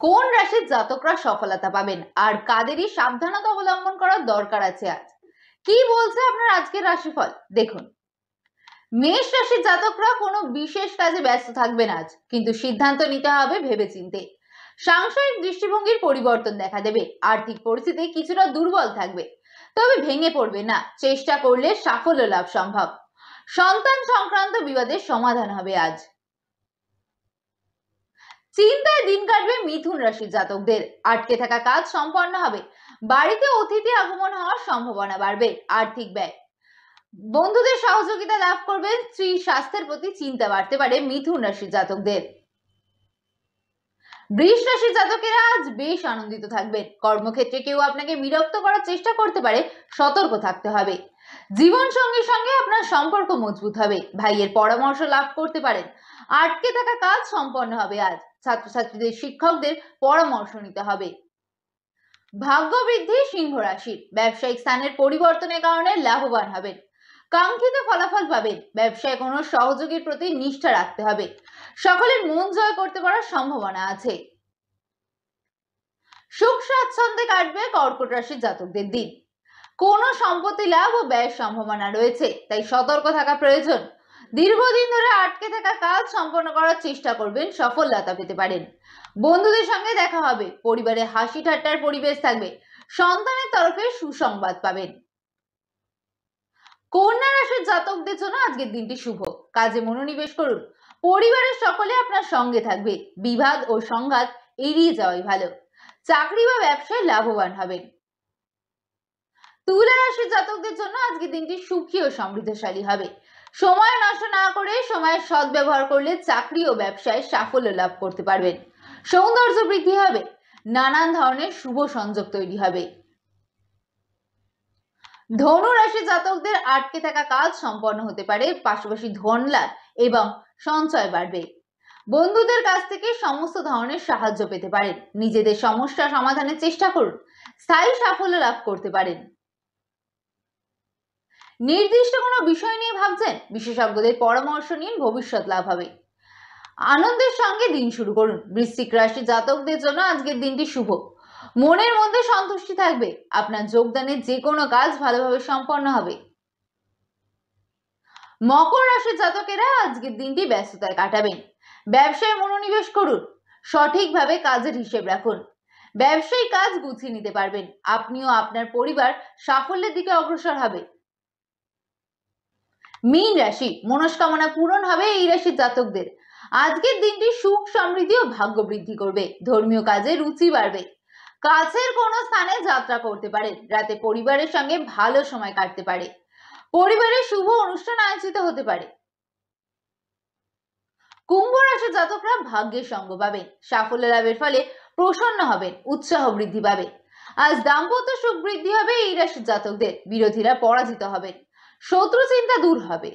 কোন রাশির জাতকরা সফলতা পাবেন আর কাদেরই সাবধানতা অবলম্বন করার দরকার আছে আজ কি বলছে আপনার আজকের রাশিফল দেখুন। মেষ রাশির জাতকরা কোনো বিশেষ কাজে ব্যস্ত থাকবেন আজ, কিন্তু সিদ্ধান্ত নিতে হবে ভেবেচিন্তে। সাংসারিক দৃষ্টিভঙ্গির পরিবর্তন দেখা দেবে। আর্থিক পরিস্থিতি কিছুটা দুর্বল থাকবে, তবে ভেঙে পড়বে না। চেষ্টা করলে সাফল্য লাভ সম্ভব। সন্তান সংক্রান্ত বিবাদের সমাধান হবে আজ। চিন্তায় দিন কাটবে মিথুন রাশির জাতকদের। আটকে থাকা কাজ সম্পন্ন হবে। বাড়িতে অতিথি আগমন হওয়ার সম্ভাবনা বাড়বে। আর্থিক ব্যয়, বন্ধুদের সহযোগিতা লাভ করবেন। স্ত্রীর স্বাস্থ্যের প্রতি চিন্তা বাড়তে পারে মিথুন রাশির জাতকদের। বৃষ রাশির জাতকেরা আজ বেশ আনন্দিত থাকবেন। কর্মক্ষেত্রে কেউ আপনাকে বিরক্ত করার চেষ্টা করতে পারে, সতর্ক থাকতে হবে। জীবন সঙ্গীর সঙ্গে আপনার সম্পর্ক মজবুত হবে। ভাইয়ের পরামর্শ লাভ করতে পারেন। আটকে থাকা কাজ সম্পন্ন হবে আজ। ছাত্রছাত্রীদের শিক্ষকদের পরামর্শ নিতে হবে। ভাগ্য বৃদ্ধি সিংহ রাশির। ব্যবসায়িক স্থানের পরিবর্তনের কারণে লাভবান হবেন। কাঙ্ক্ষিত ফলাফল পাবেন। ব্যবসায় কোনো সহযোগীর প্রতি নিষ্ঠা রাখতে হবে। সকলের মন জয় করতে পারার সম্ভাবনা আছে। সুখ স্বাচ্ছন্দ্যে কাটবে কর্কট রাশির জাতকদের দিন। কোনো সম্পত্তি লাভ ও ব্যয়ের সম্ভাবনা রয়েছে, তাই সতর্ক থাকা প্রয়োজন। দীর্ঘদিন ধরে আটকে থাকা কাজ সম্পন্ন করার চেষ্টা করবেন, সফলতা পেতে পারেন। বন্ধুদের সঙ্গে দেখা হবে। পরিবারে হাসি ঠাট্টার পরিবেশ থাকবে। সন্তানের তরফে সুসংবাদ পাবেন। কন্যা রাশির জাতকদের জন্য আজকের দিনটি শুভ। কাজে মনোনিবেশ করুন। পরিবারের সকলে আপনার সঙ্গে থাকবে। বিবাদ ও সংঘাত এড়িয়ে যাওয়াই ভালো। চাকরি বা ব্যবসায় লাভবান হবেন। তুলা রাশির জাতকদের জন্য আজকের দিনটি সুখী ও সমৃদ্ধশালী হবে। সময় নষ্ট না করে সময়ের সদ্ব্যবহার করলে চাকরি ও ব্যবসায় সাফল্য লাভ করতে পারবেন। সৌন্দর্য বৃদ্ধি হবে। নানান ধরনের শুভ সংযোগ তৈরি হবে। ধনু রাশির জাতকদের আটকে থাকা কাজ সম্পন্ন হতে পারে। পাশাপাশি ধন লাভ এবং সঞ্চয় বাড়বে। বন্ধুদের কাছ থেকে সমস্ত ধরনের সাহায্য পেতে পারেন। নিজেদের সমস্যা সমাধানের চেষ্টা করুন। স্থায়ী সাফল্য লাভ করতে পারেন। নির্দিষ্ট কোনো বিষয় নিয়ে ভাবছেন, বিশেষজ্ঞদের পরামর্শ নিন, ভবিষ্যৎ লাভ হবে। আনন্দের সঙ্গে দিন শুরু করুন। বৃশ্চিক রাশির জাতকদের জন্য আজকের দিনটি শুভ। মনের মধ্যে সন্তুষ্টি থাকবে। আপনার যোগদানের যে কোনো কাজ ভালোভাবে সম্পন্ন হবে। মকর রাশির জাতকেরা আজকের দিনটি ব্যস্ততায় কাটাবেন। ব্যবসায় মনোনিবেশ করুন। সঠিকভাবে কাজের হিসেব রাখুন। ব্যবসায়িক কাজ গুছিয়ে নিতে পারবেন। আপনিও আপনার পরিবার সাফল্যের দিকে অগ্রসর হবে। মীন রাশি, মনস্কামনা পূরণ হবে এই রাশির জাতকদের। আজকের দিনটি সুখ সমৃদ্ধি ও ভাগ্য বৃদ্ধি করবে। ধর্মীয় কাজে রুচি বাড়বে। কাছের কোনো স্থানে যাত্রা করতে পারেন। রাতে পরিবারের সঙ্গে ভালো সময় কাটতে পারে। পরিবারের শুভ অনুষ্ঠান আয়োজিত হতে পারে। কুম্ভ রাশির জাতকরা ভাগ্যের সঙ্গ পাবেন। সাফল্য লাভের ফলে প্রসন্ন হবেন। উৎসাহ বৃদ্ধি পাবে। আজ দাম্পত্য সুখ বৃদ্ধি হবে এই রাশির জাতকদের। বিরোধীরা পরাজিত হবেন। শত্রু চিন্তা দূর হবে।